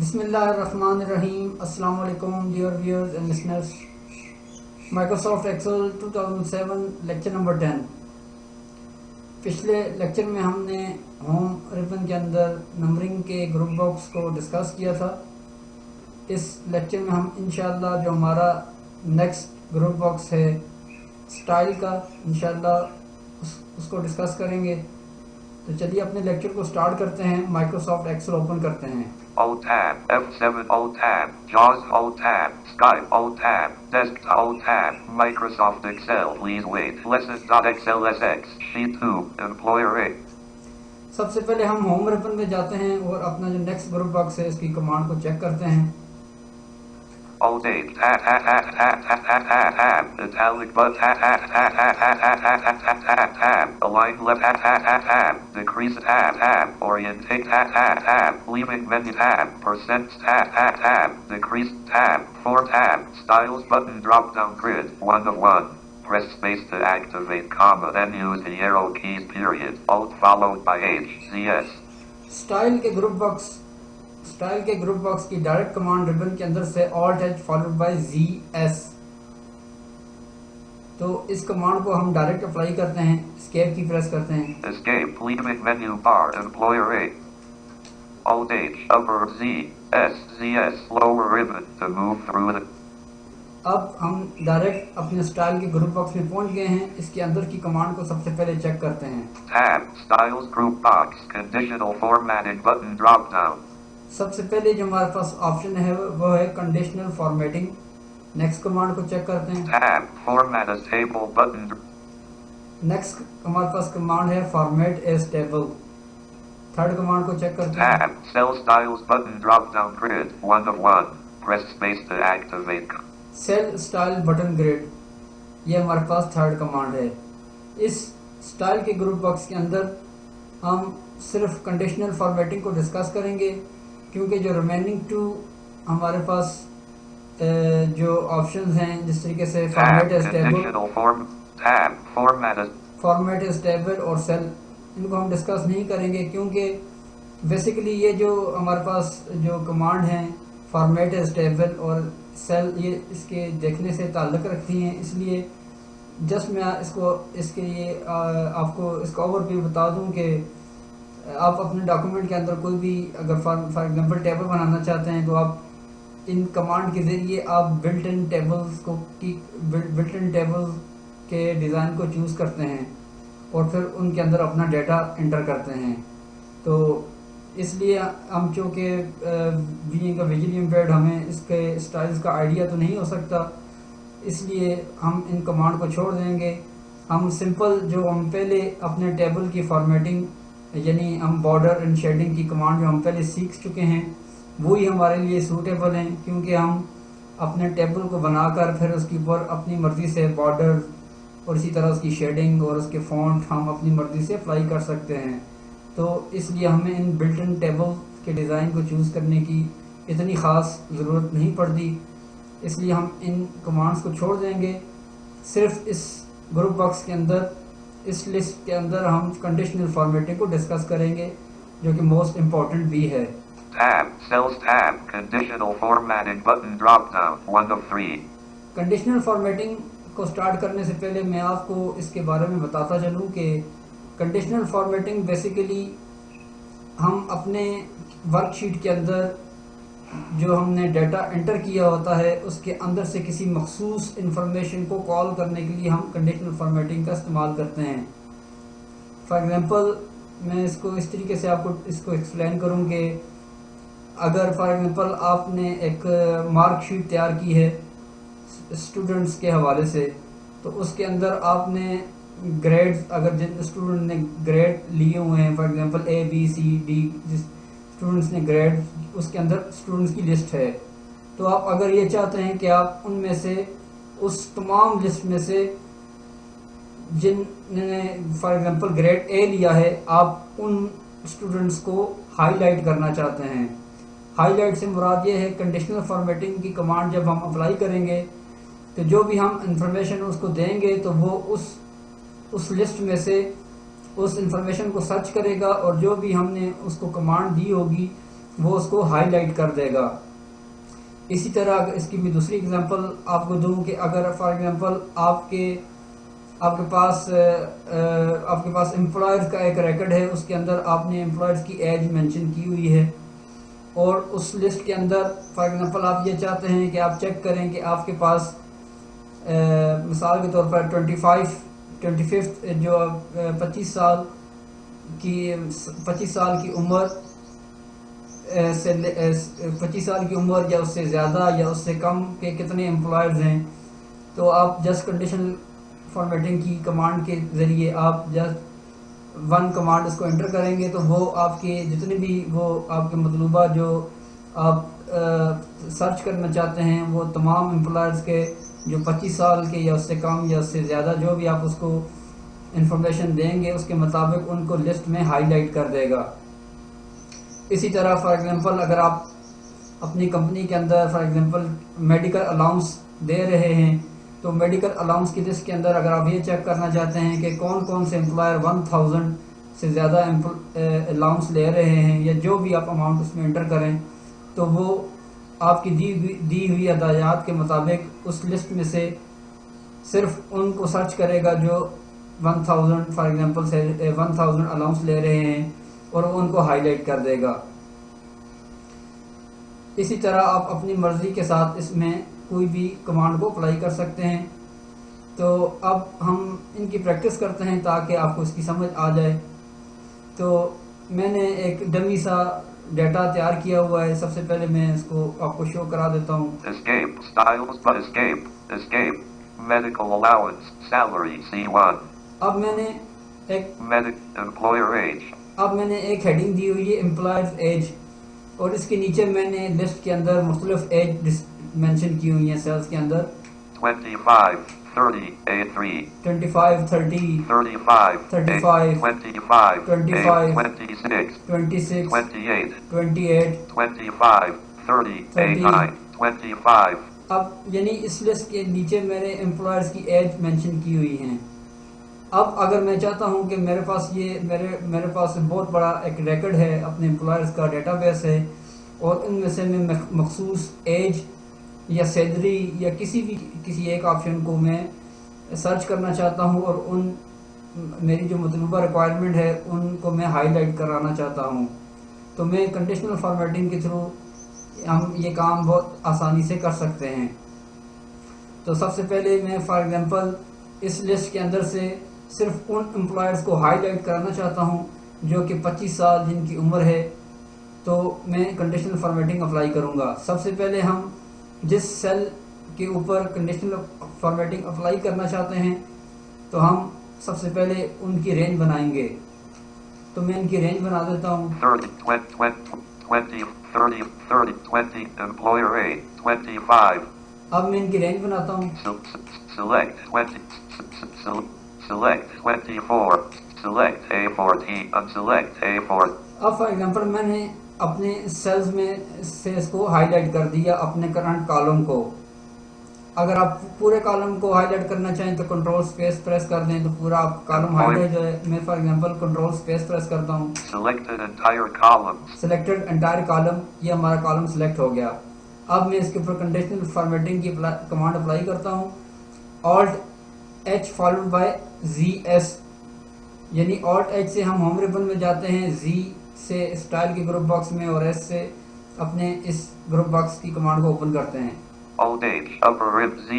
बिस्मिल्लाहिर्रहमानिर्रहीम। अस्सलाम वालेकुम dear viewers and listeners. Microsoft Excel 2007 lecture number 10। पिछले लेक्चर में हमने होम रिबन के अंदर नंबरिंग के ग्रुप बॉक्स को डिस्कस किया था। इस लेक्चर में हम इंशाल्लाह जो हमारा नेक्स्ट ग्रुप बॉक्स है स्टाइल का, इंशाल्लाह उसको डिस्कस करेंगे। तो चलिए अपने लेक्चर को स्टार्ट करते हैं। माइक्रोसॉफ्ट एक्सेल ओपन करते हैं। Alt Tab, F7 Alt Tab, JAWS Alt Tab, Skype Alt Tab, Desktop Alt Tab, Microsoft Excel. Please wait. Lessons.xlsx, Sheet 2, Employer A. सबसे पहले हम होम रिबन में जाते हैं और अपना जो नेक्स्ट ग्रुप बॉक्स है इसकी कमांड को चेक करते हैं। Alt H, tab, italic but tab, align left tab, decrease tab, orientate tab, leaving menu tab, percent tab, decrease tab, 4 tab, styles button drop down grid, 1 of 1. Press space to activate comma, then use the arrow keys period, Alt followed by H, CS. Style के group box की direct command ribbon के अंदर से Alt H followed by ZS। तो इस command को हम direct apply करते हैं। एस्केप की प्रेस करते हैं। Escape, leaving menu bar, Employer A. Alt H, upper Z, S, ZS, lower ribbon to move through the. अब हम डायरेक्ट अपने स्टाइल के ग्रुप बॉक्स में पहुंच गए हैं। इसके अंदर की कमांड को सबसे पहले चेक करते हैं। Tab, Styles Group Box, Conditional Formatting Button drop down. सबसे पहले जो हमारे पास ऑप्शन है वो है कंडीशनल फॉर्मेटिंग। नेक्स्ट कमांड को चेक करते हैं। Tab, Format as Table Button. Next हमारे पास कमांड है format as table. Third command को चेक करते हैं। Tab, Cell Styles Button drop down grid, 1 of 1. Press space to activate. Cell style button grid, ये हमारे पास थर्ड कमांड है। इस स्टाइल के ग्रुप बॉक्स के अंदर हम सिर्फ कंडीशनल फॉर्मेटिंग को डिस्कस करेंगे, क्योंकि जो रिमेनिंग टू हमारे पास जो ऑप्शंस हैं, जिस तरीके से फॉर्मेट एज टेबल और सेल, इनको हम डिस्कस नहीं करेंगे, क्योंकि बेसिकली ये जो हमारे पास जो कमांड हैं फॉर्मेट एज टेबल और सेल, ये इसके देखने से ताल्लुक़ रखती हैं। इसलिए जस्ट मैं इसके लिए आपको इसका ओवरव्यू बता दूं कि आप अपने डॉक्यूमेंट के अंदर कोई भी अगर फॉर एग्जांपल टेबल बनाना चाहते हैं तो आप इन कमांड के ज़रिए आप बिल्ट इन टेबल्स के डिज़ाइन को चूज़ करते हैं और फिर उनके अंदर अपना डेटा इंटर करते हैं। तो इसलिए हम चूँकि बीइंग अ विजुअली इम्पेयर्ड हमें इसके स्टाइल्स का आइडिया तो नहीं हो सकता, इसलिए हम इन कमांड को छोड़ देंगे। हम सिंपल जो हम पहले अपने टेबल की फॉर्मेटिंग, यानी हम बॉर्डर एंड शेडिंग की कमांड जो हम पहले सीख चुके हैं वही हमारे लिए सूटेबल हैं, क्योंकि हम अपने टेबल को बनाकर फिर उसके ऊपर अपनी मर्ज़ी से बॉर्डर और इसी तरह उसकी शेडिंग और उसके फॉन्ट हम अपनी मर्ज़ी से अप्लाई कर सकते हैं। तो इसलिए हमें इन बिल्ट इन टेबल के डिज़ाइन को चूज़ करने की इतनी ख़ास ज़रूरत नहीं पड़ती, इसलिए हम इन कमांड्स को छोड़ देंगे। सिर्फ इस ग्रुप बॉक्स के अंदर, इस लिस्ट के अंदर हम कंडीशनल फॉर्मेटिंग को डिस्कस करेंगे, जो कि मोस्ट इम्पॉर्टेंट भी है। Tab, Cells Tab, Conditional Formatting Button drop down, 1 of 3. Conditional formatting को स्टार्ट करने से पहले मैं आपको इसके बारे में बताता चलूँ कि कंडीशनल फॉर्मेटिंग बेसिकली हम अपने वर्कशीट के अंदर जो हमने डाटा एंटर किया होता है उसके अंदर से किसी मखसूस इंफॉर्मेशन को कॉल करने के लिए हम कंडीशनल फॉर्मेटिंग का इस्तेमाल करते हैं। फॉर एग्जांपल मैं इसको इस तरीके से आपको इसको एक्सप्लेन करूँ कि अगर फॉर एग्जांपल आपने एक मार्कशीट तैयार की है स्टूडेंट्स के हवाले से, तो उसके अंदर आपने ग्रेड्स, अगर जिन स्टूडेंट ने ग्रेड लिए हुए हैं, for example A B C D, जिस स्टूडेंट्स ने ग्रेड, उसके अंदर स्टूडेंट्स की लिस्ट है। तो आप अगर ये चाहते हैं कि आप उनमें से उस तमाम लिस्ट में से जिनने फॉर एग्जांपल ग्रेड A लिया है, आप उन स्टूडेंट्स को हाईलाइट करना चाहते हैं। हाईलाइट से मुराद ये है कंडीशनल फॉर्मेटिंग की कमांड जब हम अप्लाई करेंगे तो जो भी हम इंफॉर्मेशन उसको देंगे तो वो उस लिस्ट में से उस इंफॉर्मेशन को सर्च करेगा और जो भी हमने उसको कमांड दी होगी वो उसको हाईलाइट कर देगा। इसी तरह अगर इसकी भी दूसरी एग्जांपल आपको दूं कि अगर फॉर एग्जांपल आपके पास एम्प्लॉयर्स का एक रिकॉर्ड है, उसके अंदर आपने एम्प्लॉयर्स की एज मेंशन की हुई है, और उस लिस्ट के अंदर फॉर एग्जांपल आप ये चाहते हैं कि आप चेक करें कि आपके पास मिसाल के तौर पर 25 जो 25 साल की उम्र से 25 साल की उम्र या उससे ज़्यादा या उससे कम के कितने एम्प्लॉयर्स हैं, तो आप जस्ट कंडीशनल फॉर्मेटिंग की कमांड के ज़रिए आप जस्ट वन कमांड उसको एंटर करेंगे, तो वो आपके जितने भी वो आपके मतलूबा जो आप सर्च करना चाहते हैं वो तमाम एम्प्लॉयर्स के जो 25 साल के या उससे कम या उससे ज़्यादा जो भी आप उसको इंफॉर्मेशन देंगे उसके मुताबिक उनको लिस्ट में हाईलाइट कर देगा। इसी तरह फॉर एग्जांपल अगर आप अपनी कंपनी के अंदर फॉर एग्जांपल मेडिकल अलाउंस दे रहे हैं, तो मेडिकल अलाउंस की लिस्ट के अंदर अगर आप ये चेक करना चाहते हैं कि कौन कौन से एम्प्लॉयर 1000 से ज़्यादा अलाउंस ले रहे हैं या जो भी आप अमाउंट उसमें एंटर करें, तो वो आपकी दी हुई हदायत के मुताबिक उस लिस्ट में से सिर्फ उनको सर्च करेगा जो 1000 फॉर एग्जांपल से 1000 अलाउंस ले रहे हैं, और वो उनको हाईलाइट कर देगा। इसी तरह आप अपनी मर्ज़ी के साथ इसमें कोई भी कमांड को अप्लाई कर सकते हैं। तो अब हम इनकी प्रैक्टिस करते हैं ताकि आपको इसकी समझ आ जाए। तो मैंने एक डमी सा डेटा तैयार किया हुआ है, सबसे पहले मैं इसको आपको शो करा देता हूँ। Escape. Styles but escape. Escape. Medical allowance. Salary C1. अब मैंने Employer age. एक हेडिंग दी हुई है एम्प्लॉयर्स एज, और इसके नीचे मैंने लिस्ट के अंदर मुख्तलिफ एज मेंशन की हुई हैं सेल्स के अंदर। 25, 30, A3. 25, 30, 35, 35, 25, 25, 26, 26, 28, 28, 25, 30, 30. A9, 25. अब यानी इस लिस्ट के नीचे मेरे एम्प्लॉयर्स की एज मेंशन की हुई हैं। अब अगर मैं चाहता हूं कि मेरे पास बहुत बड़ा एक रिकॉर्ड है, अपने एम्प्लॉयर्स का डेटाबेस है, और उनमें से मैं मखसूस एज या सैलरी या किसी एक ऑप्शन को मैं सर्च करना चाहता हूं, और मेरी जो मतलूबा रिक्वायरमेंट है उनको मैं हाईलाइट कराना चाहता हूं, तो मैं कंडीशनल फॉर्मेटिंग के थ्रू हम ये काम बहुत आसानी से कर सकते हैं। तो सबसे पहले मैं फॉर एग्जांपल इस लिस्ट के अंदर से सिर्फ उन एम्प्लॉयर्स को हाईलाइट कराना चाहता हूं जो कि 25 साल जिनकी उम्र है, तो मैं कंडीशनल फॉर्मेटिंग अप्लाई करूंगा। सबसे पहले हम जिस सेल के ऊपर कंडीशनल फॉर्मेटिंग अप्लाई करना चाहते हैं, तो हम सबसे पहले उनकी रेंज बनाएंगे। तो मैं इनकी रेंज बना देता हूँ। 30, 20, 30, 30, 20, employer age, 25. अब मैं इनकी रेंज बनाता हूँ। Select 20, select 24, select A14, unselect A4. अब फॉर एग्जांपल मैंने अपने सेल्स में से इसको हाईलाइट कर दिया अपने करंट कॉलम को। अगर आप पूरे कॉलम को हाईलाइट करना चाहें तो कंट्रोल स्पेस प्रेस कर दें, तो पूरा कॉलम हाईलाइट हो जाए। मैं for example control space press करता हूँ। Selected entire column. Selected entire column, ये हमारा कॉलम सिलेक्ट हो गया। अब मैं इसके ऊपर कंडीशनल फॉर्मेटिंग की कमांड अप्लाई करता हूँ, Alt H followed by ZS, यानी Alt H से हम होम रिबन में जाते हैं, Z से स्टाइल के ग्रुप बॉक्स में, और S से अपने इस ग्रुप बॉक्स की कमांड को ओपन करते हैं। Alt H, upper rib Z,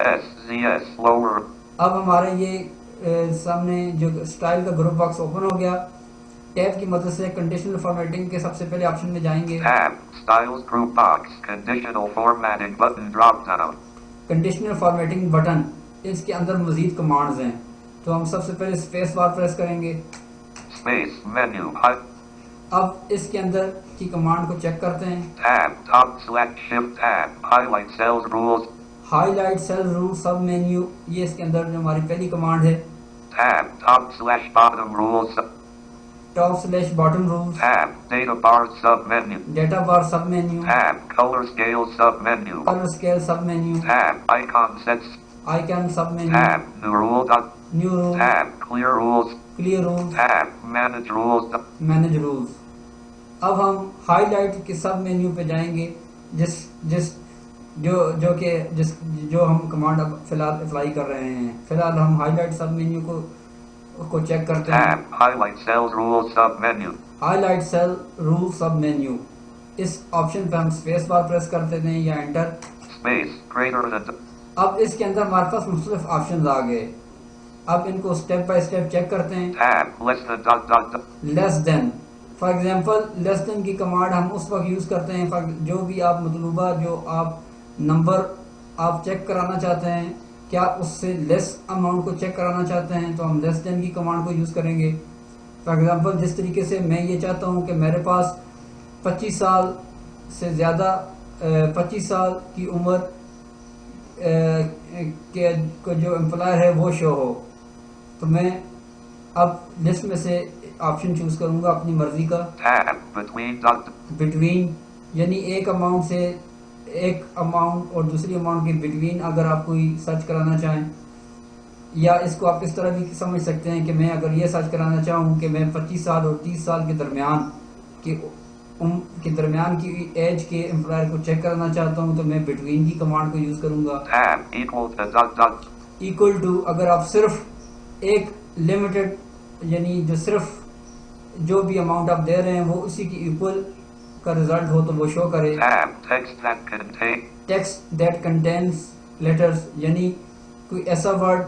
S, ZS, lower. अब हमारे ये सामने जो स्टाइल का ग्रुप बॉक्स ओपन हो गया। टैब की मदद से कंडीशनल फॉर्मेटिंग के सबसे पहले ऑप्शन में जाएंगे। Tab, Styles group box, conditional formatting button drop down. Conditional formatting button, इसके अंदर मजीद कमांड्स हैं, तो हम सबसे पहले स्पेस बार प्रेस करेंगे। Space, menu, अब इसके अंदर की कमांड को चेक करते हैं। tab, top select shift tab, highlight cells rules. Highlight cell rule sub menu, ये इसके अंदर जो हमारी पहली कमांड है। Tab, top slash bottom rules. Top slash bottom rules. Tab, data bar sub menu. Data bar sub menu. Tab, color scale sub menu. Colour scale sub menu. Tab, icon sets. Icon sub menu. Tab, new rule dot. New rule. Tab, clear rules. Clear rules. Tab, manage rules. Manage rules. अब हम highlight के सब menu पे जाएंगे, जिस जिस जो हम कमांड अब फिलहाल अप्लाई कर रहे हैं। फिलहाल हम हाईलाइट सब मेन्यू को चेक करते हैं। Tab. Highlight cells rule sub menu. Highlight cell rule sub menu, इस ऑप्शन पे हम स्पेस बार प्रेस कर देते हैं या एंटर। Space. Greater than. अब इसके अंदर हमारे पास मुख्तलिफ ऑप्शन आ गए। अब इनको स्टेप बाय स्टेप चेक करते हैं। Tab. Less than dot dot dot. Less than, for example less than की कमांड हम उस वक्त यूज़ करते हैं जो भी आप मतलूबा जो आप नंबर आप चेक कराना चाहते हैं, क्या उससे लेस अमाउंट को चेक कराना चाहते हैं, तो हम लेस देन की कमांड को यूज़ करेंगे। फॉर एग्जांपल जिस तरीके से मैं ये चाहता हूँ कि मेरे पास 25 साल से ज़्यादा 25 साल की उम्र के को जो एम्प्लॉयर है वो शो हो, तो मैं अब लिस्ट में से ऑप्शन चूज करूंगा अपनी मर्जी का। Tab. Between dot. बिटवीन, यानी एक अमाउंट से एक अमाउंट और दूसरी अमाउंट के बिटवीन अगर आप कोई सर्च कराना चाहें, या इसको आप इस तरह भी समझ सकते हैं कि मैं अगर ये सर्च कराना चाहूँ कि मैं 25 साल और 30 साल के दरमियान की एज के एम्प्लॉयर को चेक कराना चाहता हूँ, तो मैं बिटवीन की कमांड को यूज़ करूँगा। Tab. Equal to dot dot. Equal to, अगर आप सिर्फ एक लिमिटेड यानी जो सिर्फ जो भी अमाउंट आप दे रहे हैं वो उसी की इक्वल का रिजल्ट हो तो वो शो करे। Tab. Text that contain. Text that contains letters, यानी कोई ऐसा वर्ड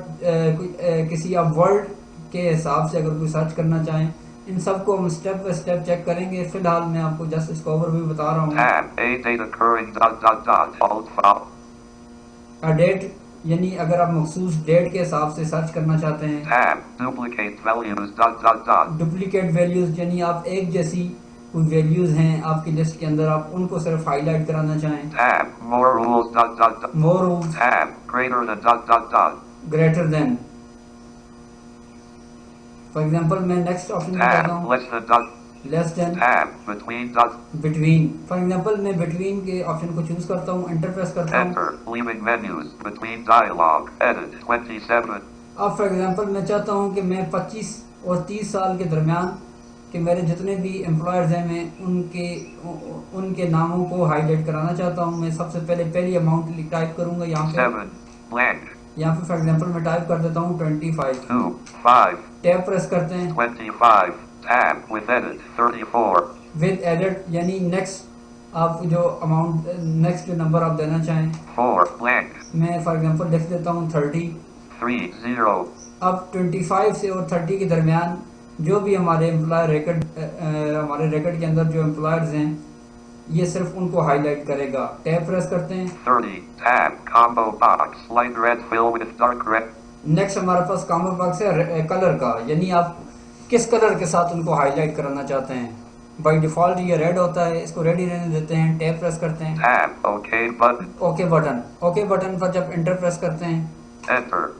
किसी आप वर्ड के हिसाब से अगर कोई सर्च करना चाहें, इन सबको हम स्टेप बाय स्टेप चेक करेंगे। फिलहाल मैं आपको जस्ट इसका ओवरव्यू बता रहा हूँ। Tab. A date occurring dot dot dot. Alt file. A date, यानी अगर आप मखसूस डेट के हिसाब से सर्च करना चाहते हैं। Tab. Duplicate values dot dot dot. Duplicate values, यानी आप एक जैसी कोई वैल्यूज हैं आपकी लिस्ट के अंदर, आप उनको सिर्फ हाईलाइट कराना चाहें। Tab. More rules dot dot dot. More rules, Tab. Greater than dot dot dot. Greater than. For example मैं नेक्स्ट ऑप्शन में जाता Tab. हूँ, Less than dot. Less than. Tab. Between dot. Between, for example मैं between के option को choose करता हूँ, enter press करता हूँ। Enter. Leaving menus. Between dialog. Edit. 27. अब फॉर एग्जांपल मैं चाहता हूँ कि मैं 25 और 30 साल के दरमियान कि मेरे जितने भी एम्प्लॉयर्स हैं मैं उनके नामों को हाईलाइट कराना चाहता हूँ। मैं सबसे पहले पहली अमाउंट टाइप करूँगा यहाँ पे। 7. Blank. यहाँ पे फॉर एग्जांपल मैं टाइप कर देता हूँ 25। 2. 5. टैब प्रेस करते हैं। 25. Tab. With edit. 34. With edit, यानी नेक्स्ट आप जो अमाउंट नेक्स्ट जो नंबर आप देना चाहें। 4. Blank. मैं फॉर एग्जांपल लिख देता हूँ 30। 3. 0. अब 25 से और 30 के दरमियान जो भी हमारे एम्प्लॉयर हमारे रिकॉर्ड के अंदर जो एम्प्लॉयर्स हैं, ये सिर्फ उनको हाईलाइट करेगा। टैब प्रेस करते हैं। 30. Tab. Combo box. Light red fill with dark red. Next हमारे पास कॉम्बो बॉक्स है कलर का, यानी आप किस कलर के साथ उनको हाईलाइट कराना चाहते हैं। बाय डिफॉल्ट ये रेड होता है, इसको रेड ही रहने देते हैं। टैब प्रेस करते हैं। Tab. OK button. Okay button पर जब एंटर प्रेस करते हैं, Enter.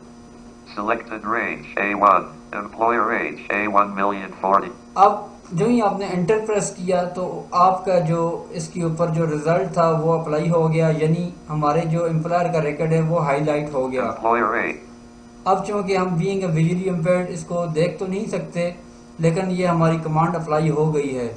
Selected range A1. Employer age A1,040,000. अब जो ही आपने एंटर प्रेस किया तो आपका जो इसके ऊपर जो रिजल्ट था वो अप्लाई हो गया, यानी हमारे जो एम्प्लॉयर का रिकॉर्ड है वो हाईलाइट हो गया। Employer age. अब चूंकि हम बीइंग ए विजुअली इम्पेयर्ड इसको देख तो नहीं सकते, लेकिन ये हमारी कमांड अप्लाई हो गई है।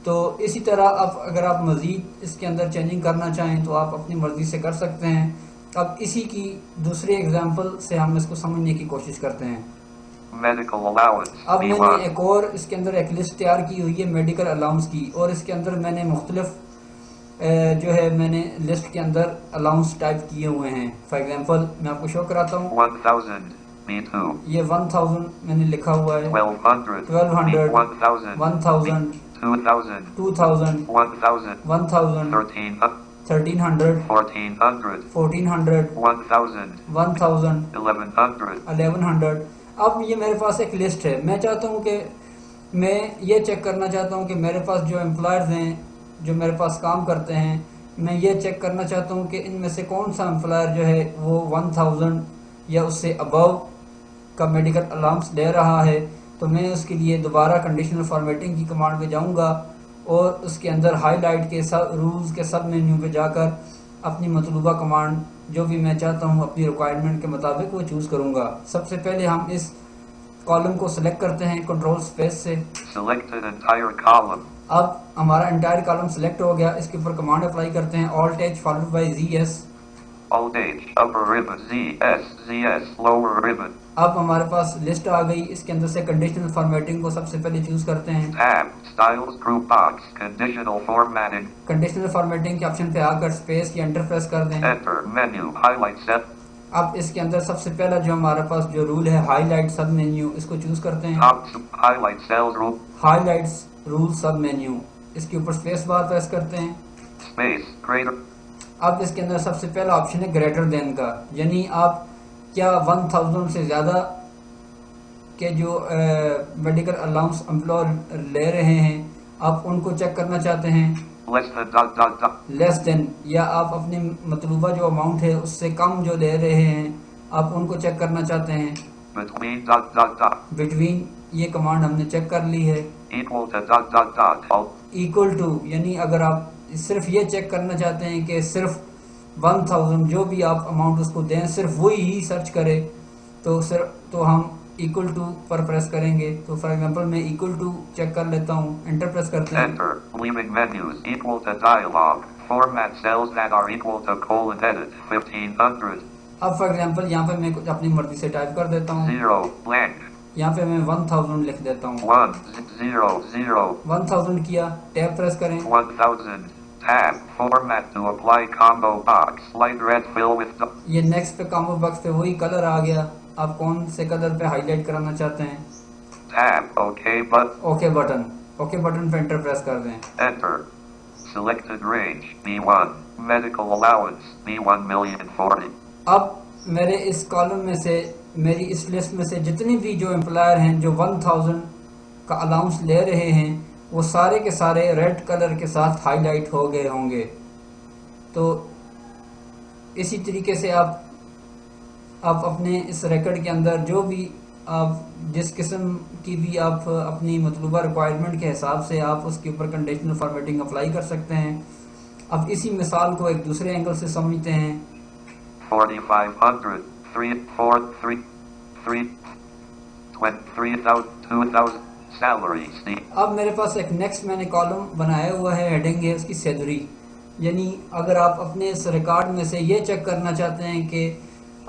तो इसी तरह अब अगर आप मज़ीद इसके अंदर चेंजिंग करना चाहें तो आप अपनी मर्ज़ी से कर सकते हैं। अब इसी की दूसरे एग्जांपल से हम इसको समझने की कोशिश करते हैं। Medical allowance अब मैंने B1. एक और इसके अंदर एक लिस्ट तैयार की हुई है मेडिकल अलाउंस की, और इसके अंदर मैंने मुख्तलिफ जो है मैंने लिस्ट के अंदर अलाउंस टाइप किए हुए हैं। फॉर एग्जांपल मैं आपको शो कराता हूँ। 1,000 B2. ये 1000 मैंने लिखा हुआ है। 1,200 1200 1,000 1000 2,000 2000 1,000 1000 1300 1,400 1400 1,000 1000 1,100. 1100। अब ये मेरे पास एक लिस्ट है। मैं चाहता हूँ कि मैं ये चेक करना चाहता हूँ कि मेरे पास जो एम्प्लॉयर्स हैं जो मेरे पास काम करते हैं, मैं ये चेक करना चाहता हूँ कि इनमें से कौन सा एम्प्लॉयर जो है वो 1000 या उससे अबव का मेडिकल अलाउंस ले रहा है। तो मैं उसके लिए दोबारा कंडीशनल फॉर्मेटिंग की कमांड पे जाऊँगा और उसके अंदर हाईलाइट के सब रूल्स के सब मेन्यू पे जाकर अपनी मतलूबा कमांड जो भी मैं चाहता हूँ अपनी रिक्वायरमेंट के मुताबिक वो चूज़ करूँगा। सबसे पहले हम इस कॉलम को सिलेक्ट करते हैं कंट्रोल स्पेस से। Select an entire column. अब हमारा एंटायर कॉलम सिलेक्ट हो गया। इसके ऊपर कमांड अप्लाई करते हैं, alt H followed by ZS। Alt H, upper ribbon, ZS, lower ribbon, अब हमारे पास लिस्ट आ गई। इसके अंदर से कंडीशनल फॉर्मेटिंग को सबसे पहले चूज करते हैं। tab, styles group box, conditional formatting, conditional formatting के ऑप्शन पे आकर स्पेस या एंटर प्रेस कर दें। enter, menu, highlight set, अब इसके अंदर सबसे पहला जो हमारे पास जो रूल है हाईलाइट सब मेन्यू, इसको चूज करते हैं। top, highlight cell group, highlights rule sub menu, इसके ऊपर स्पेस बार प्रेस करते हैं। space, greater, अब इसके अंदर सबसे पहला ऑप्शन है ग्रेटर देन का, यानी आप क्या 1000 से ज़्यादा के जो मेडिकल अलाउंस एम्प्लॉयर ले रहे हैं आप उनको चेक करना चाहते हैं, less than, लेस देन, या आप अपनी मतलूबा जो अमाउंट है उससे कम जो ले रहे हैं आप उनको चेक करना चाहते हैं। between, बिटवीन ये कमांड हमने चेक कर ली है। equal to, alt, equal to, यानी अगर आप सिर्फ ये चेक करना चाहते हैं कि सिर्फ 1000 जो भी आप अमाउंट उसको दें सिर्फ वही ही सर्च करे, तो हम इक्वल टू पर प्रेस करेंगे। तो फॉर एग्जांपल मैं इक्वल टू चेक कर लेता हूँ, एंटर प्रेस करते हैं। enter, leaving menus, equal to dialog, format cells that are equal to colon edit, 1500, अब फॉर एग्जांपल यहाँ पे मैं कुछ अपनी मर्जी से टाइप कर देता हूँ। 0, blank, यहाँ पे मैं 1000 लिख देता हूँ। 1, 0, 0, 1000 किया, टैब प्रेस करें। 1000, tab, format to apply combo box, light red fill with the, ये नेक्स्ट पे कॉम्बो बॉक्स पे वही कलर आ गया। आप कौन से कलर पे हाईलाइट कराना चाहते हैं? tab, OK but, okay button, okay button पे एंटर प्रेस कर दें। enter, selected range, B1, medical allowance, B1,040,000, अब मेरे इस कॉलम में से, मेरी इस लिस्ट में से जितने भी जो एम्प्लॉयर हैं जो 1000 का अलाउंस ले रहे हैं वो सारे के सारे रेड कलर के साथ हाईलाइट हो गए होंगे। तो इसी तरीके से आप अपने इस रिकॉर्ड के अंदर जो भी आप जिस किस्म की भी आप अपनी मतलूबा रिक्वायरमेंट के हिसाब से आप उसके ऊपर कंडीशनल फॉर्मेटिंग अप्लाई कर सकते हैं। अब इसी मिसाल को एक दूसरे एंगल से समझते हैं। 4,500, 3, 4, 3, 3, 3,000, 2,000, salary, Steve, अब मेरे पास एक नेक्स्ट मैंने कॉलम बनाया हुआ है, हेडिंग है उसकी सैलरी। यानी अगर आप अपने इस रिकॉर्ड में से ये चेक करना चाहते हैं कि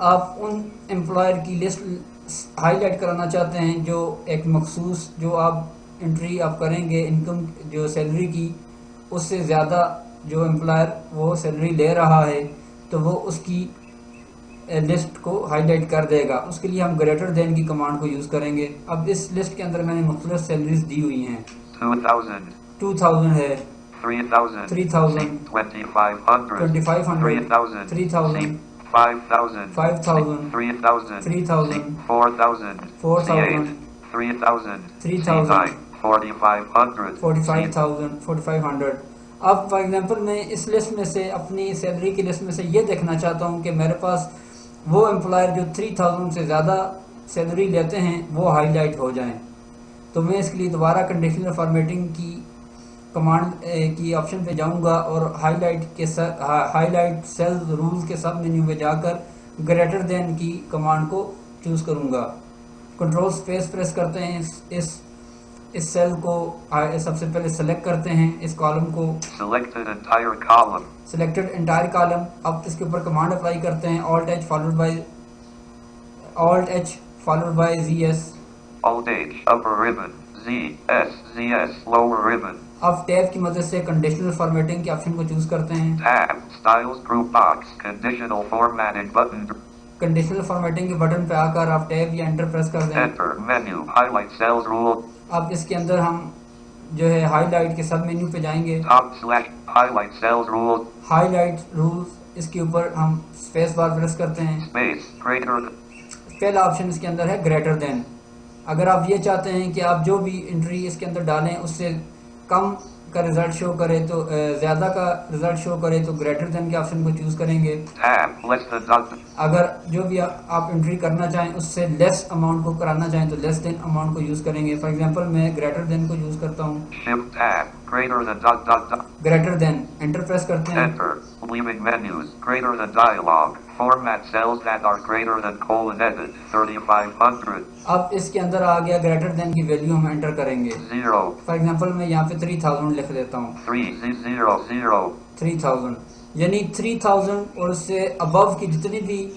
आप उन एम्प्लॉयर की लिस्ट हाईलाइट कराना चाहते हैं जो एक मखसूस जो आप एंट्री आप करेंगे इनकम जो सैलरी की उससे ज़्यादा जो एम्प्लॉयर वो सैलरी ले रहा है तो वो उसकी लिस्ट को हाईलाइट कर देगा। उसके लिए हम ग्रेटर देन की कमांड को यूज़ करेंगे। अब इस लिस्ट के अंदर मैंने मुख्तलिफ सैलरीज दी हुई हैं। 2,000, 2000 है, 3,000, 3,000, 2,500, 2,500, 3,000, 3,000, 5,000, 5,000, 3,000, 3,000, 4,000, 4,000, 3,000, 3,000, 4,500, 45,000, 4,500। अब फॉर एग्जांपल मैं इस लिस्ट में से अपनी सैलरी की लिस्ट में से ये देखना चाहता हूँ कि मेरे पास वो एम्प्लॉयर जो 3,000 से ज़्यादा सैलरी लेते हैं वो हाईलाइट हो जाएं। तो मैं इसके लिए दोबारा कंडीशनल फॉर्मेटिंग की कमांड की ऑप्शन पे जाऊंगा और हाईलाइट सेल रूल के सब मेन्यू पे जाकर ग्रेटर देन की कमांड को चूज़ करूंगा। कंट्रोल स्पेस प्रेस करते हैं, इस सेल को सबसे पहले सेलेक्ट करते हैं, इस कॉलम को selected entire column, selected entire column. अब इसके ऊपर कमांड अप्लाई करते हैं, alt H followed by ZS। Alt H, upper ribbon, ZS, lower ribbon, अब टैब की मदद से कंडीशनल फॉर्मेटिंग के ऑप्शन को चूज करते हैं। tab, styles group box, conditional formatting button, conditional formatting के बटन पे आकर आप टैब या एंटर प्रेस कर दें। enter, menu, highlight cells rule, अब इसके अंदर हम जो है हाईलाइट के सब मेन्यू पे जाएंगे, top/ highlight cells rule, highlight rules, इसके ऊपर हम स्पेस बार प्रेस करते हैं। space, greater than, पहला ऑप्शन इसके अंदर है ग्रेटर देन। अगर आप ये चाहते हैं कि आप जो भी एंट्री इसके अंदर डालें उससे कम का रिजल्ट शो करे तो ज़्यादा का रिजल्ट शो करे तो ग्रेटर देन के ऑप्शन को चूज़ करेंगे। tab, less than, अगर जो भी आप एंट्री करना चाहें उससे लेस अमाउंट को कराना चाहें तो लेस देन अमाउंट को यूज़ करेंगे। फॉर एग्जांपल मैं ग्रेटर देन को यूज़ करता हूँ। shift tab, greater than, greater than enter press करते हैं। enter, leaving menus, greater than dialog, Format cells that are greater than :edit 3500 अब इसके अंदर आ गया ग्रेटर देन की वैल्यू हम एंटर करेंगे। 0 फॉर एग्जांपल मैं यहाँ पे 3000 लिख देता हूँ। 300 3000 यानी 3000 और उससे अबव की जितनी भी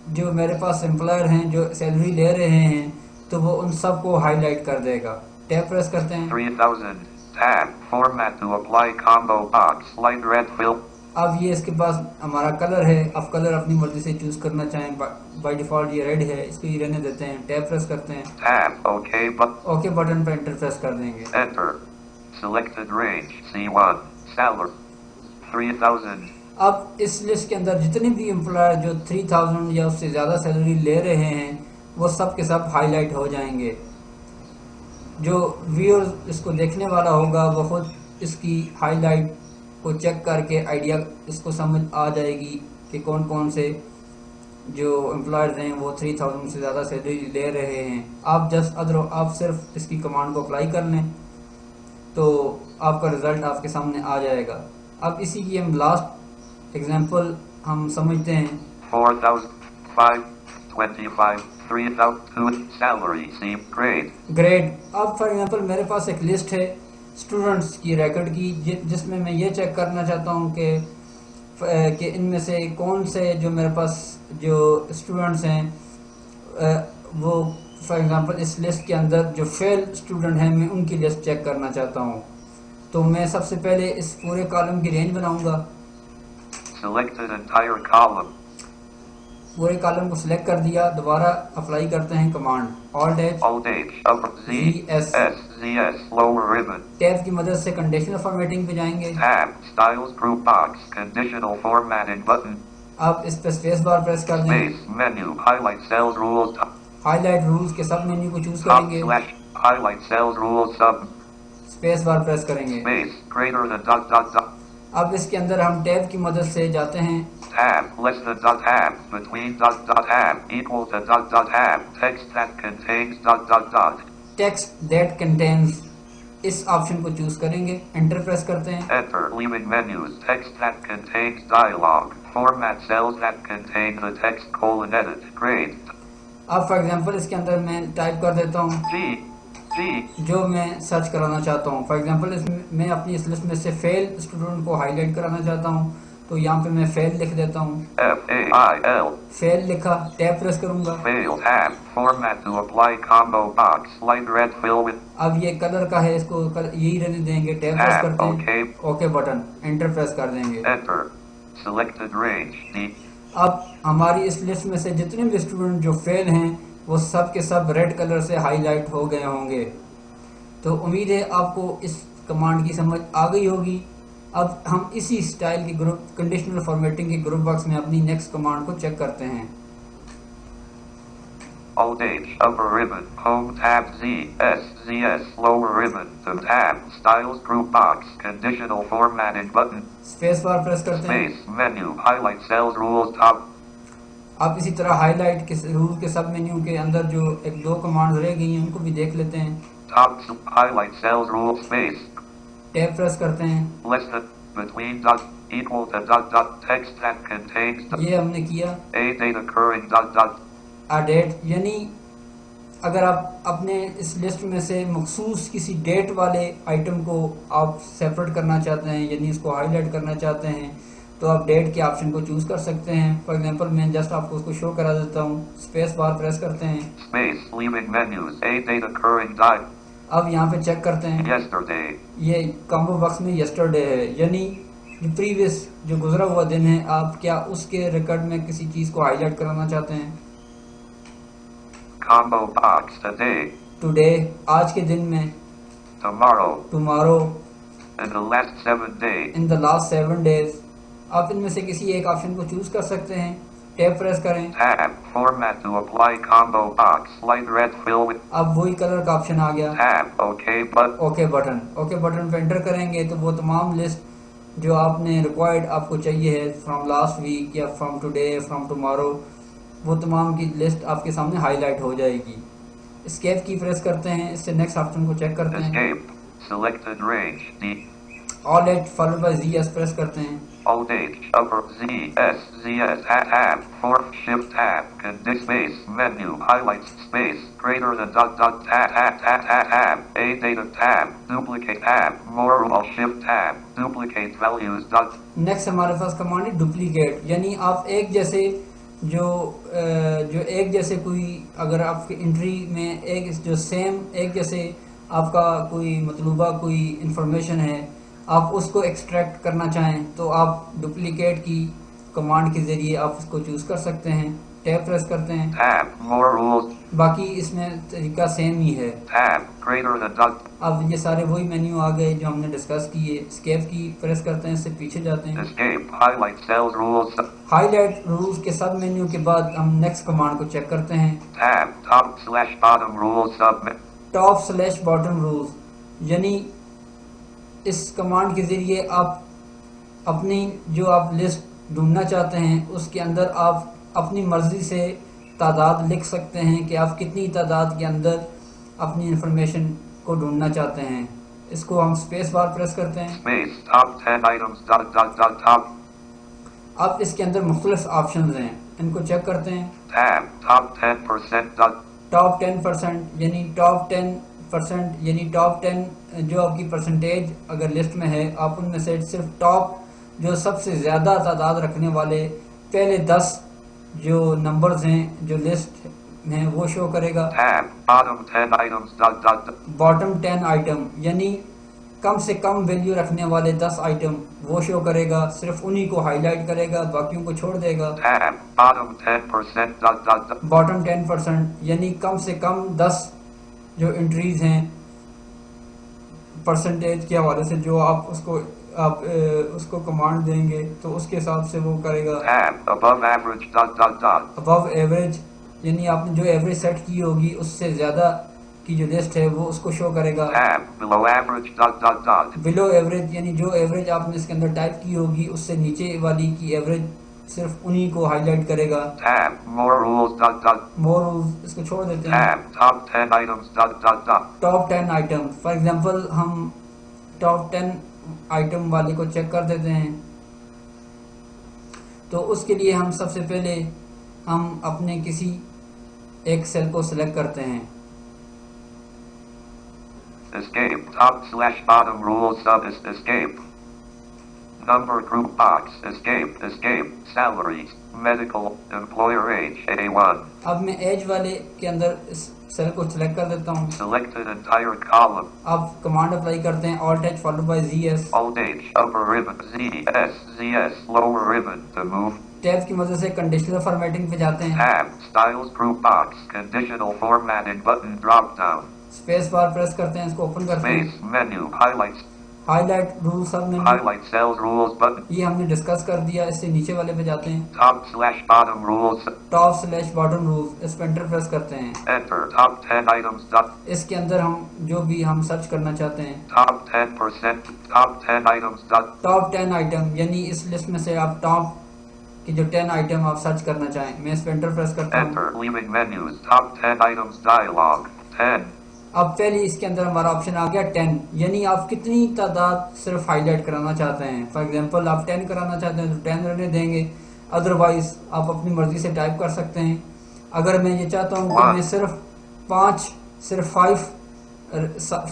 जो मेरे पास एम्प्लॉयर हैं जो सैलरी ले रहे हैं तो वो उन सब को हाईलाइट कर देगा। टैब प्रेस करते हैं। 3000 tab format to apply combo box light red fill अब ये इसके पास हमारा कलर है। अब कलर अपनी मर्जी से चूज करना चाहें। बाय डिफॉल्ट ये रेड है, इसको ही रहने देते हैं। टैब प्रेस करते हैं। tab OK but okay button पर एंटर प्रेस कर देंगे। enter selected range C1 salary 3000 अब इस लिस्ट के अंदर जितने भी एम्प्लॉयर जो 3000 या उससे ज़्यादा सैलरी ले रहे हैं वो सब के सब हाईलाइट हो जाएंगे। जो व्यूअर इसको देखने वाला होगा वो खुद इसकी हाईलाइट को चेक करके आइडिया इसको समझ आ जाएगी कि कौन कौन से जो एम्प्लॉयर्स हैं वो 3000 से ज़्यादा सैलरी ले रहे हैं। आप सिर्फ इसकी कमांड को अप्लाई कर लें तो आपका रिज़ल्ट आपके सामने आ जाएगा। अब इसी की हम लास्ट एग्जांपल हम समझते हैं। 4025 3002 salary C grade ग्रेड। अब फॉर एग्जांपल मेरे पास एक लिस्ट है स्टूडेंट्स की रिकॉर्ड की जिसमें मैं ये चेक करना चाहता हूँ कि इनमें से कौन से जो मेरे पास जो स्टूडेंट्स हैं वो फॉर एग्जांपल इस लिस्ट के अंदर जो फेल स्टूडेंट हैं मैं उनकी लिस्ट चेक करना चाहता हूँ। तो मैं सबसे पहले इस पूरे कॉलम की रेंज बनाऊंगा। selected entire column पूरे कॉलम को सिलेक्ट कर दिया। दोबारा अप्लाई करते हैं command Alt H upper Z ZS ZS lower ribbon tab की मदद से कंडीशनल फॉर्मेटिंग पे जाएंगे। tab styles group box conditional formatting button आप इस पे स्पेस बार प्रेस कर दें। space menu highlight cells rules highlight rules के सब मेन्यू को चूज top करेंगे। slash highlight cells rules sub space bar press करेंगे। space greater than dot अब इसके अंदर हम टैब की मदद से जाते हैं। tab less than tab between tab equal to tab text that contains text that contains इस ऑप्शन को चूज करेंगे। एंटर प्रेस करते हैं। enter leaving menus text that contains dialogue format cells that contain the text :edit grade अब for example इसके अंदर मैं type कर देता हूँ G जो मैं सर्च कराना चाहता हूँ। फॉर एग्जांपल मैं अपनी इस लिस्ट में से फेल स्टूडेंट को हाईलाइट कराना चाहता हूँ तो यहाँ पे मैं फेल लिख देता हूँ। FAIL फेल लिखा। टैब प्रेस करूंगा। fail tab format to apply combo box light red fill with अब ये कलर का है, इसको यही रहने देंगे। टैब प्रेस करते हैं। ओके बटन एंटर प्रेस कर देंगे। enter selected range D अब हमारी इस लिस्ट में से जितने भी स्टूडेंट जो फेल हैं वो सब के सब रेड कलर से हाईलाइट हो गए होंगे। तो उम्मीद है आपको इस कमांड की समझ आ गई होगी। अब हम इसी स्टाइल की ग्रुप कंडीशनल फॉर्मेटिंग के ग्रुप बॉक्स में अपनी नेक्स्ट कमांड को चेक करते हैं। Alt H upper ribbon home tab Z S ZS lower ribbon the tab styles group box conditional formatting button space bar press करते हैं। space menu highlight cells rules top आप इसी तरह highlight के rule के सब मेन्यू के अंदर जो एक दो कमांड रह गई हैं उनको भी देख लेते हैं। top highlight cells rules space tab press करते हैं। less than between equal to text that contains ये हमने किया। a date occurring डेट यानी अगर आप अपने इस लिस्ट में से मखसूस किसी डेट वाले आइटम को आप सेपरेट करना चाहते हैं यानी इसको हाईलाइट करना चाहते हैं तो आप डेट के ऑप्शन को चूज कर सकते हैं। फॉर एग्जांपल मैं जस्ट आपको उसको शो करा देता हूँ। स्पेस बार प्रेस करते हैं। space leaving menus a date occurring अब यहाँ पे चेक करते हैं। yesterday ये कॉम्बो बॉक्स में यस्टरडे है यानी जो प्रीवियस जो गुजरा हुआ दिन है आप क्या उसके रिकॉर्ड में किसी चीज को हाईलाइट कराना चाहते हैं। combo box today टुडे आज के दिन में। tomorrow tomorrow in the last 7 days in the last 7 days. आप इनमें से किसी एक ऑप्शन को चूज कर सकते हैं। टैब प्रेस करें। tab format to apply combo box light red fill with अब वही कलर का ऑप्शन आ गया। tab OK but okay button पे एंटर करेंगे तो वो तमाम लिस्ट जो आपने रिक्वायर्ड आपको चाहिए है फ्रॉम लास्ट वीक या फ्रॉम टुडे फ्रॉम टुमारो वो तमाम की लिस्ट आपके सामने हाईलाइट हो जाएगी। एस्केप की प्रेस करते हैं। इससे नेक्स्ट ऑप्शन को चेक करते हैं। escape selected range D Alt H followed by ZS press करते हैं। Alt H, upper Z, S, ZS, tab, fourth shift tab, space, menu, highlights, space, greater than tab, A data tab, duplicate tab, more Alt shift tab, duplicate values next हमारे पास command है duplicate, यानी आप एक जैसे जो एक जैसे कोई अगर आपकी एंट्री में एक जो सेम एक जैसे आपका कोई मतलूबा कोई इंफॉर्मेशन है, आप उसको एक्सट्रैक्ट करना चाहें तो आप डुप्लीकेट की कमांड के ज़रिए आप उसको चूज़ कर सकते हैं। टैब प्रेस करते हैं। tab, more rules, बाकी इसमें तरीका सेम ही है। tab, greater than अब ये सारे वही मेन्यू आ गए जो हमने डिस्कस किए। एस्केप की प्रेस करते हैं, इससे पीछे जाते हैं। escape, highlight cells, rules, highlight rules के सब मेन्यू के बाद हम नेक्स्ट कमांड को चेक करते हैं। tab, top slash bottom rules, submit, top slash bottom rules, यानी इस कमांड के ज़रिए आप अपनी जो आप लिस्ट ढूंढना चाहते हैं उसके अंदर आप अपनी मर्ज़ी से तादाद लिख सकते हैं कि आप कितनी तादाद के अंदर अपनी इंफॉर्मेशन को ढूंढना चाहते हैं। इसको हम स्पेस बार प्रेस करते हैं। space, top 10 items, top, अब इसके अंदर मुख्तलिफ ऑप्शन हैं, इनको चेक करते हैं। tab, top 10%, टॉप 10% यानी टॉप 10% यानी टॉप 10 जो आपकी परसेंटेज अगर लिस्ट में है, आप उनमें से सिर्फ टॉप जो सबसे ज़्यादा तादाद रखने वाले पहले 10 जो नंबर्स हैं जो लिस्ट में वो शो करेगा। tab, bottom 10 items, bottom 10 item यानी कम से कम वैल्यू रखने वाले 10 आइटम वो शो करेगा, सिर्फ उन्हीं को हाईलाइट करेगा, बाकियों को छोड़ देगा। tab, bottom 10%, बॉटम 10% यानी कम से कम 10 जो एंट्रीज हैं परसेंटेज के हवाले से जो आप उसको कमांड देंगे तो उसके हिसाब से वो करेगा। tab, above average, above average यानी आपने जो एवरेज सेट की होगी उससे ज़्यादा की जो लिस्ट है वो उसको शो करेगा। tab, below average, below average यानी जो एवरेज आपने इसके अंदर टाइप की होगी उससे नीचे वाली की एवरेज सिर्फ उन्हीं को हाईलाइट करेगा। tab, more rules, मोर रूल्स इसको छोड़ देते हैं। tab, top 10 items, top 10 item for example हम टॉप 10 आइटम वाले को चेक कर देते हैं। तो उसके लिए हम सबसे पहले हम अपने किसी एक सेल को सिलेक्ट करते हैं। escape, top slash bottom rules, sub, escape, number group box, escape, salaries, medical, employer age, A1, अब मैं एज वाले के अंदर इस सेल को सिलेक्ट कर देता हूँ। selected entire column, अब कमांड अप्लाई करते हैं, Alt H followed by ZS। Alt H, upper ribbon, ZS, lower ribbon, to move, tab की मदद से कंडीशनल फॉर्मेटिंग पे जाते हैं। tab, styles group box, conditional formatting button drop down, space bar press करते हैं, इसको ओपन करते हैं। space, menu, highlights, highlight rule सब में highlight cells rules button, ये हमने डिस्कस कर दिया। इससे नीचे वाले पे जाते हैं, top slash bottom rules, top slash bottom rules, इस पे एंटर प्रेस करते हैं। enter, top 10 items, इसके अंदर हम जो भी हम सर्च करना चाहते हैं, top 10%, top 10 items, top 10 item यानी इस लिस्ट में से आप टॉप की जो 10 आइटम आप सर्च करना चाहें, मैं इस पे एंटर प्रेस करता हूँ। enter, leaving menus, top 10 items, dialog, 10, अब पहले इसके अंदर हमारा ऑप्शन आ गया 10, यानी आप कितनी तादाद सिर्फ हाईलाइट कराना चाहते हैं। फॉर एग्जांपल आप 10 कराना चाहते हैं तो 10 रहने देंगे, अदरवाइज आप अपनी मर्जी से टाइप कर सकते हैं। अगर मैं ये चाहता हूँ कि मैं सिर्फ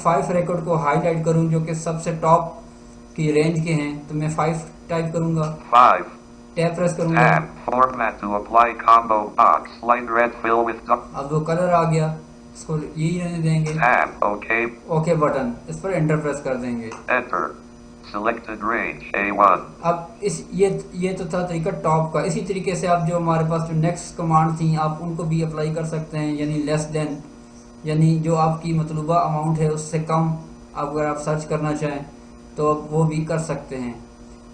5 रिकॉर्ड को हाईलाइट करूँ जो कि सबसे टॉप की रेंज के हैं, तो मैं 5 टाइप करूँगा, 5, टैब प्रेस करूँगा। tab, format to apply combo box, light red fill with अब वो कलर आ गया, इसको यही रहने देंगे। tab, okay, ओके बटन, इस पर एंटर प्रेस कर देंगे। enter, selected range, A1, अब ये तो था तरीका टॉप का। इसी तरीके से आप जो हमारे पास जो नेक्स्ट कमांड थी आप उनको भी अप्लाई कर सकते हैं, यानी लेस देन यानी जो आपकी मतलूबा अमाउंट है उससे कम अगर आप सर्च करना चाहें तो आप वो भी कर सकते हैं।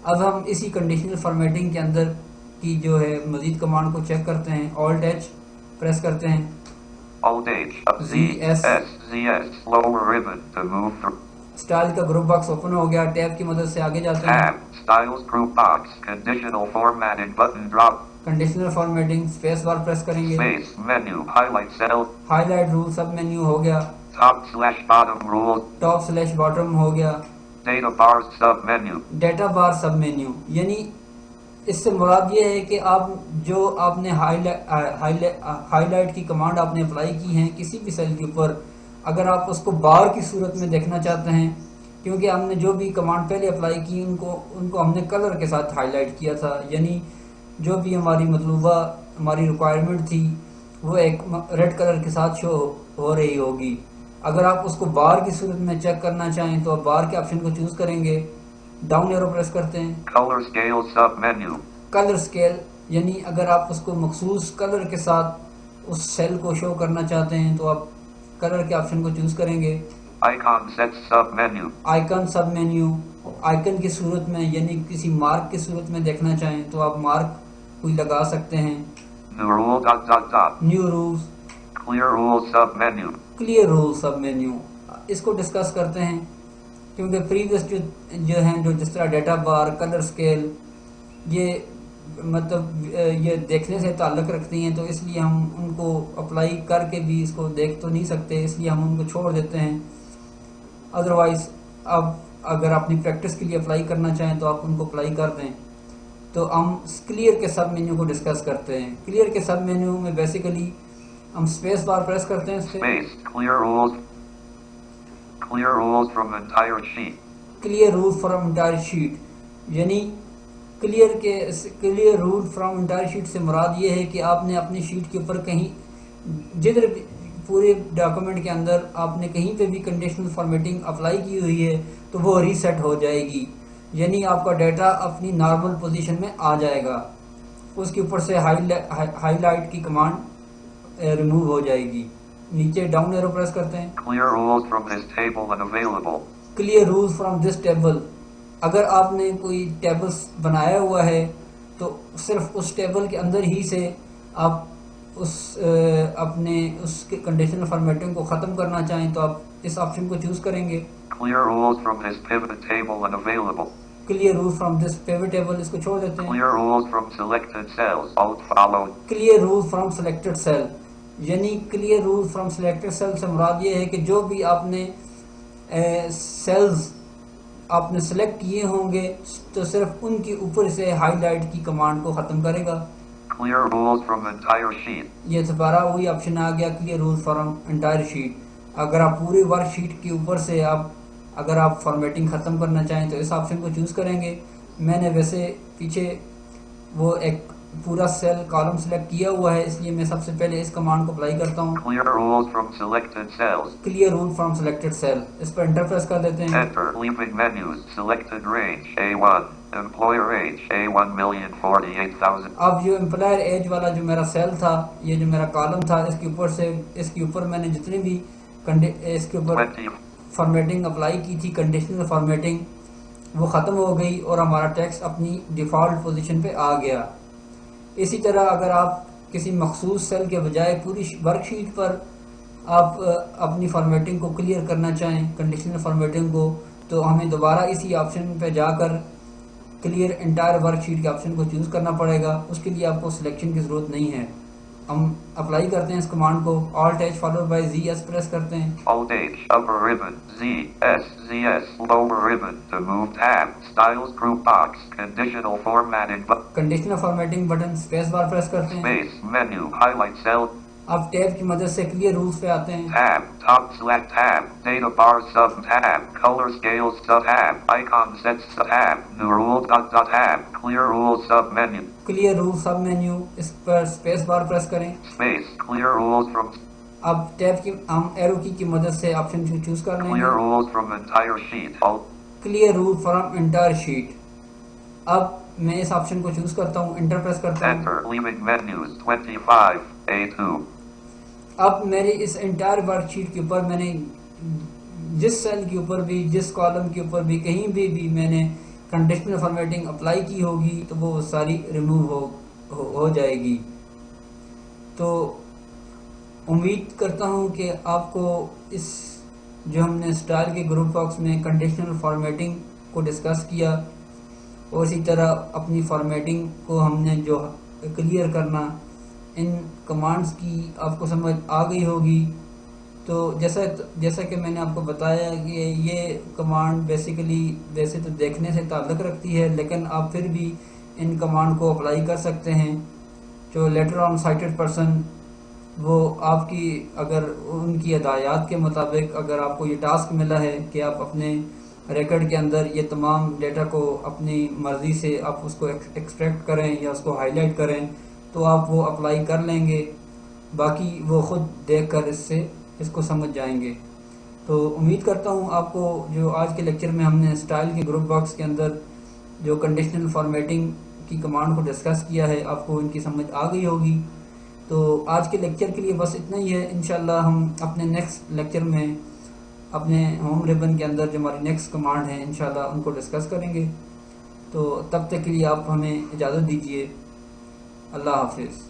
अब हम इसी कंडीशनल फॉर्मेटिंग के अंदर की जो है मजीद कमांड को चेक करते हैं। Alt H प्रेस करते हैं, Alt H, ZS, lower ribbon to move through, style का ग्रुप बॉक्स ओपन हो गया। टैब की मदद से आगे जाते हैं, tab, styles group box, conditional formatting button drop, conditional formatting, space bar press करेंगे। space, menu, highlight cell, highlight rule sub menu हो गया, top slash bottom rules, top slash bottom हो गया, Data bar submenu. Data bar sub menu, यानी इससे मुराद ये है कि आप जो आपने हाईलाइट की कमांड आपने अप्लाई की है किसी भी सेल के ऊपर, अगर आप उसको बार की सूरत में देखना चाहते हैं, क्योंकि हमने जो भी कमांड पहले अप्लाई की उनको हमने कलर के साथ हाईलाइट किया था, यानी जो भी हमारी मतलूबा हमारी रिक्वायरमेंट थी वो एक रेड कलर के साथ शो हो रही होगी। अगर आप उसको बार की सूरत में चेक करना चाहें तो आप बार के ऑप्शन को चूज करेंगे, डाउन एरो प्रेस करते हैं। Color scale submenu. Colour scale, यानी अगर आप उसको मखसूस कलर के साथ उस सेल को शो करना चाहते हैं तो आप कलर के ऑप्शन को चूज करेंगे। Icon set submenu. Icon sub menu, icon की सूरत में यानी किसी मार्क की सूरत में देखना चाहें तो आप मार्क कोई लगा सकते हैं। New rule dot dot dot. New rules, Clear rule submenu. Clear rule sub menu, इसको डिस्कस करते हैं क्योंकि प्रीवियस जो हैं जो जिस तरह डेटा बार, कलर स्केल, ये मतलब ये देखने से ताल्लुक़ रखती हैं, तो इसलिए हम उनको अप्लाई करके भी इसको देख तो नहीं सकते, इसलिए हम उनको छोड़ देते हैं। अदरवाइज़ अब अगर अपनी प्रैक्टिस के लिए अप्लाई करना चाहें तो आप उनको अप्लाई कर दें। तो हम क्लियर के सब मेन्यू को डिस्कस करते हैं। क्लियर के सब मेन्यू में बेसिकली हम स्पेस बार प्रेस करते हैं, Space. Clear rules. Clear rules from entire sheet. Clear rule from entire sheet, यानी clear rule from entire sheet से मुराद ये है कि आपने अपनी शीट के ऊपर कहीं जिधर भी पूरे डॉक्यूमेंट के अंदर आपने कहीं पे भी कंडीशनल फॉर्मेटिंग अप्लाई की हुई है तो वो रीसेट हो जाएगी, यानी आपका डाटा अपनी नॉर्मल पोजीशन में आ जाएगा। उसके ऊपर से हाईलाइट की कमांड रिमूव हो जाएगी। नीचे डाउन एरो प्रेस करते हैं। Clear rules from this table unavailable. Clear rules from this table, अगर आपने कोई टेबल्स बनाया हुआ है तो सिर्फ उस टेबल के अंदर ही से आप अपने उसके कंडीशनल फॉर्मेटिंग को ख़त्म करना चाहें तो आप इस ऑप्शन को चूज़ करेंगे। Clear rules from this pivot table unavailable. Clear rule from this pivot table, इसको छोड़ देते हैं। Clear rules from selected cells. Alt followed. Clear rule from selected cell, यानी clear rule from selected cell से मुराद ये है कि जो भी आपने सेल्स आपने सेलेक्ट किए होंगे तो सिर्फ उनके ऊपर से हाईलाइट की कमांड को ख़त्म करेगा। Clear rules from entire sheet. ये दोबारा वही ऑप्शन आ गया, clear rule from entire sheet. अगर आप पूरी वर्कशीट के ऊपर से अगर आप फॉर्मेटिंग ख़त्म करना चाहें तो इस ऑप्शन को चूज़ करेंगे। मैंने वैसे पीछे वो एक पूरा सेल कॉलम सेलेक्ट किया हुआ है, इसलिए मैं सबसे पहले इस कमांड को अप्लाई करता हूँ। Clear rules from selected cells. Clear rule from selected cell, इस पर एंटर प्रेस कर देते हैं। Enter. Leaving menus. Selected range. A1. Employer age. A1,048,000. अब जो एम्प्लॉयर एज वाला जो मेरा सेल था, ये जो मेरा कॉलम था, इसके ऊपर मैंने जितनी भी इसके ऊपर 20. फॉर्मेटिंग अप्लाई की थी, कंडीशनल फॉर्मेटिंग, वो ख़त्म हो गई और हमारा टेक्स्ट अपनी डिफ़ॉल्ट पोजीशन पे आ गया। इसी तरह अगर आप किसी मखसूस सेल के बजाय पूरी वर्कशीट पर आप अपनी फॉर्मेटिंग को क्लियर करना चाहें, कंडीशनल फॉर्मेटिंग को, तो हमें दोबारा इसी ऑप्शन पे जाकर क्लियर एंटायर वर्कशीट के ऑप्शन को चूज़ करना पड़ेगा। उसके लिए आपको सिलेक्शन की ज़रूरत नहीं है। हम अप्लाई करते हैं इस कमांड को, Alt H followed by ZS press करते हैं। Alt H. Upper ribbon. ZS. Lower ribbon. To move tab. Styles group box. Conditional formatting. Conditional formatting button space bar press करते हैं। Space. Menu. Highlight cell. आप tab की मदद से clear rules पे आते हैं। Tab. Top select tab. Data bar sub tab. Color scale sub tab. Icon set sub tab. New rule dot dot tab. Clear rule sub menu. Clear rule sub menu, इस पर space bar press करें। Space. Clear rules from. अब tab की हम arrow की मदद से option को चूज कर Clear लेंगे। rules from entire sheet. Alt. Clear rule from entire sheet. अब मैं इस ऑप्शन को चूज करता हूँ, एंटर प्रेस करता हूँ। Enter. Leaving menus. 25. A2. अब मेरी इस एंटायर वर्कशीट के ऊपर मैंने जिस सेल के ऊपर भी, जिस कॉलम के ऊपर भी, कहीं भी मैंने कंडीशनल फॉर्मेटिंग अप्लाई की होगी तो वो सारी रिमूव हो जाएगी। तो उम्मीद करता हूँ कि आपको इस जो हमने स्टाइल के ग्रुप बॉक्स में कंडीशनल फॉर्मेटिंग को डिस्कस किया और इसी तरह अपनी फॉर्मेटिंग को हमने जो क्लियर करना, इन कमांड्स की आपको समझ आ गई होगी। तो जैसा कि मैंने आपको बताया कि ये कमांड बेसिकली वैसे तो देखने से ताल्लुक़ रखती है, लेकिन आप फिर भी इन कमांड को अप्लाई कर सकते हैं। जो लेटर ऑन साइटेड पर्सन, वो आपकी अगर उनकी हदायत के मुताबिक अगर आपको ये टास्क मिला है कि आप अपने रिकॉर्ड के अंदर ये तमाम डेटा को अपनी मर्ज़ी से आप उसको एक्सट्रैक्ट करें या उसको हाईलाइट करें, तो आप वो अप्लाई कर लेंगे। बाकी वो ख़ुद देख कर इसको समझ जाएंगे। तो उम्मीद करता हूँ आपको जो आज के लेक्चर में हमने स्टाइल के ग्रुप बॉक्स के अंदर जो कंडीशनल फॉर्मेटिंग की कमांड को डिस्कस किया है, आपको इनकी समझ आ गई होगी। तो आज के लेक्चर के लिए बस इतना ही है। इंशाल्लाह हम अपने नेक्स्ट लेक्चर में अपने होम रिबन के अंदर जो हमारी नेक्स्ट कमांड है इंशाल्लाह उनको डिस्कस करेंगे। तो तब तक के लिए आप हमें इजाज़त दीजिए। अल्लाह हाफिज़।